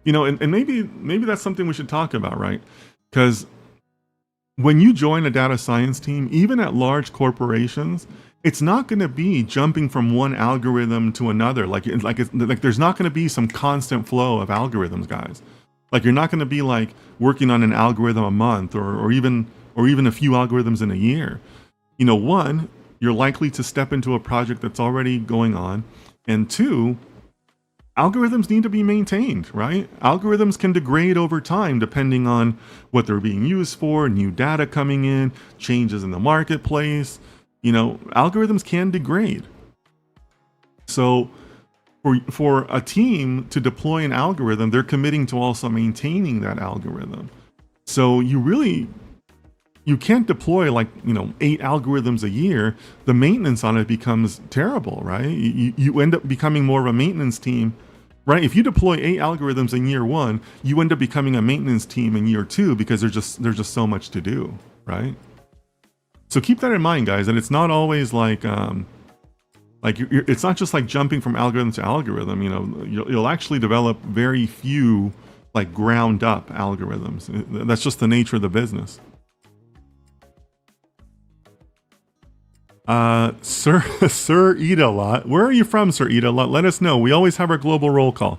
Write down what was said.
And maybe that's something we should talk about, right? Because when you join a data science team, even at large corporations, it's not going to be jumping from one algorithm to another. Like there's not going to be some constant flow of algorithms, guys. Like you're not going to be like working on an algorithm a month or even a few algorithms in a year. One, you're likely to step into a project that's already going on, and two, algorithms need to be maintained, right? Algorithms can degrade over time depending on what they're being used for, new data coming in, changes in the marketplace. Algorithms can degrade. So for a team to deploy an algorithm, they're committing to also maintaining that algorithm. So you can't deploy 8 algorithms a year. The maintenance on it becomes terrible, right? You end up becoming more of a maintenance team, right? If you deploy 8 algorithms in year 1, you end up becoming a maintenance team in year 2 because there's just so much to do, right? So keep that in mind, guys. And it's not always it's not just like jumping from algorithm to algorithm. You'll actually develop very few like ground up algorithms. That's just the nature of the business. Sir Eat a Lot. Where are you from, Sir Eat a Lot? Let us know. We always have our global roll call.